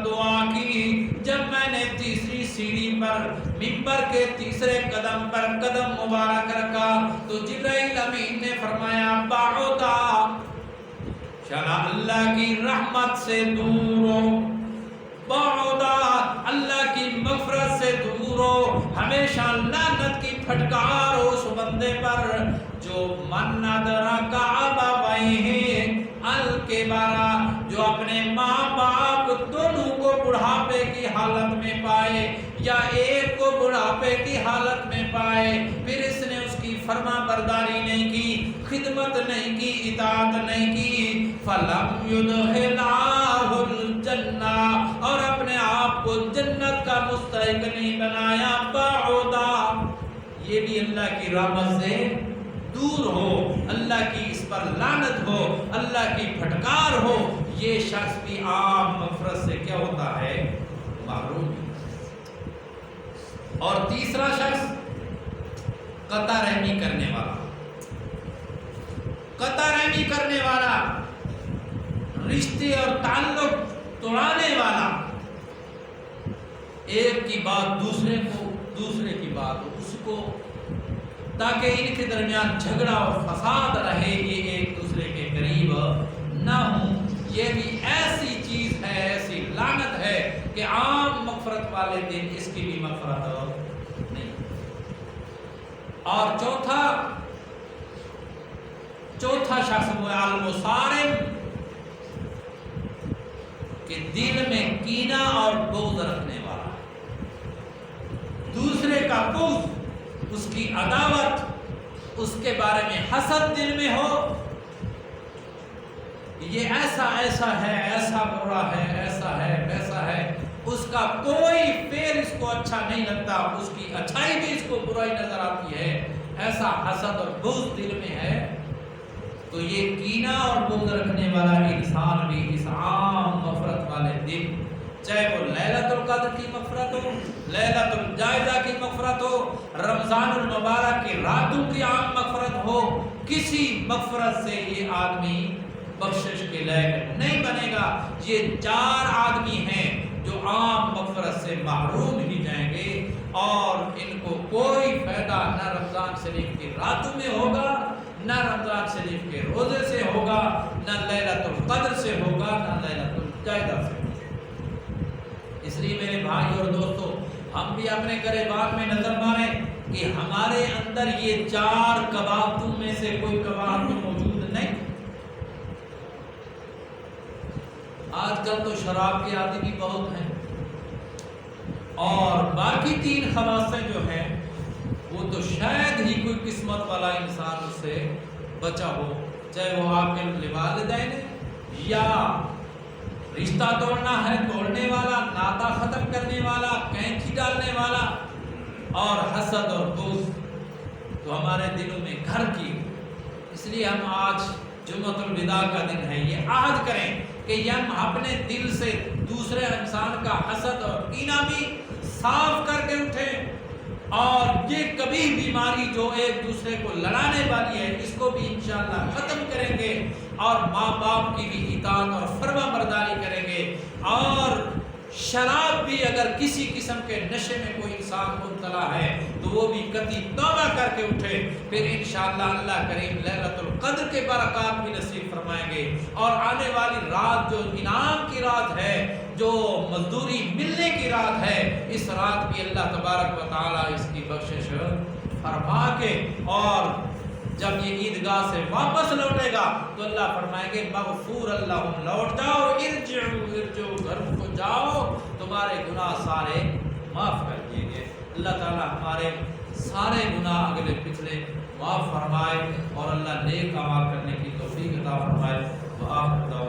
دعا کی، جب میں نے تیسری سیڑھی پر منبر کے تیسرے قدم پر قدم مبارک رکھا تو جبرائیل امین نے فرمایا بعودا، چلا اللہ کی رحمت سے دور ہو، بعودا اللہ کی مغفرت سے دور ہو، ہمیشہ لعنت کی پھٹکار ہو اس بندے پر جو من ادرک ابویہ الکبرا، جو اپنے ماں باپ دونوں کو بڑھاپے کی حالت میں پائے یا ایک کو بڑھاپے کی حالت میں پائے، پھر اس نے اس کی فرما برداری نہیں کی، خدمت نہیں کی، اطاعت نہیں کی، فلم یدخلہ الجنہ، اور اپنے آپ کو جنت کا مستحق نہیں بنایا، بعودا، یہ بھی اللہ کی رحمت سے دور ہو، اللہ کی اس پر لعنت ہو، اللہ کی پھٹکار ہو، یہ شخص بھی عام مغفرت سے کیا ہوتا ہے؟ محروم۔ اور تیسرا شخص قطع رحمی کرنے والا، قطع رحمی کرنے والا، رشتے اور تعلق توڑانے والا، ایک کی بات دوسرے کو، دوسرے کی بات اس کو، تاکہ ان کے درمیان جھگڑا اور فساد رہے، یہ ایک دوسرے کے قریب نہ ہوں، یہ بھی ایسی چیز ہے، ایسی لعنت ہے کہ عام مغفرت والے دن اس کی بھی مغفرت نہیں۔ اور چوتھا شخص وہ المصارم، کہ دل میں کینہ اور بغض رکھنے والا، دوسرے کا بغض، اس کی عداوت، اس کے بارے میں حسد دل میں ہو، یہ ایسا ہے، ایسا برا ہے، ایسا ہے، ویسا ہے، اس کا کوئی فعل اس کو اچھا نہیں لگتا، اس کی اچھائی بھی اس کو برائی نظر آتی ہے، ایسا حسد اور بغض دل میں ہے، تو یہ کینہ اور بغض رکھنے والا انسان بھی اس عام مغفرت والے دن، چاہے وہ لیلۃ القدر کی مغفرت ہو، لیلۃ الجائزہ کی مغفرت ہو، رمضان المبارک کی راتوں کی عام مغفرت ہو، کسی مغفرت سے یہ آدمی بخشش کے لائق نہیں بنے گا۔ یہ 4 آدمی ہیں جو عام مغفرت سے محروم ہی جائیں گے، اور ان کو کوئی فائدہ نہ رمضان شریف کی راتوں میں ہوگا، نہ رمضان شریف کے روزے سے ہوگا، نہ لیلۃ القدر سے ہوگا، نہ لیلۃ الجائزہ سے ہوگا۔ اس لیے میرے بھائی اور دوستو، ہم بھی اپنے گریبان میں نظر ماریں کہ ہمارے اندر یہ 4 قباحتوں میں سے کوئی قباحت موجود نہیں۔ آج کل تو شراب کے عادی بھی بہت ہیں، اور باقی 3 خباثتیں جو ہیں وہ تو شاید ہی کوئی قسمت والا انسان اس سے بچا ہو، چاہے وہ آپ کے والدین یا رشتہ توڑنا ہے توڑنے والا، ناطہ ختم کرنے والا، کینچی ڈالنے والا، اور حسد اور بغض تو ہمارے دلوں میں گھر کی۔ اس لیے ہم آج جمعۃ الوداع کا دن ہے، یہ عہد کریں کہ یہ ہم اپنے دل سے دوسرے انسان کا حسد اور کینہ بھی صاف کر کے اٹھیں، اور یہ کبھی بیماری جو ایک دوسرے کو لڑانے والی ہے اس کو بھی انشاءاللہ ختم کریں گے، اور ماں باپ کی بھی اطاعت اور فرما برداری کریں گے، اور شراب بھی اگر کسی قسم کے نشے میں کوئی انسان مبتلا ہے تو وہ بھی قطعی توبہ کر کے اٹھے، پھر انشاءاللہ اللہ کریم لیلۃ القدر کے برکات بھی نصیب فرمائیں گے، اور آنے والی رات جو انعام کی رات ہے، جو مزدوری ملنے کی رات ہے، اس رات بھی اللہ تبارک و تعالی اس کی بخشش فرما کے، اور جب یہ عیدگاہ سے واپس لوٹے گا تو اللہ فرمائیں گے مغفور اللہم، لوٹ جاؤ، ارجعوا گھر کو جاؤ، تمہارے گناہ سارے معاف کر دیے گئے۔ اللہ تعالی ہمارے سارے گناہ اگلے پچھلے معاف فرمائے، اور اللہ نیک اعمال کرنے کی توفیق عطا فرمائے۔ وآخر دعوانا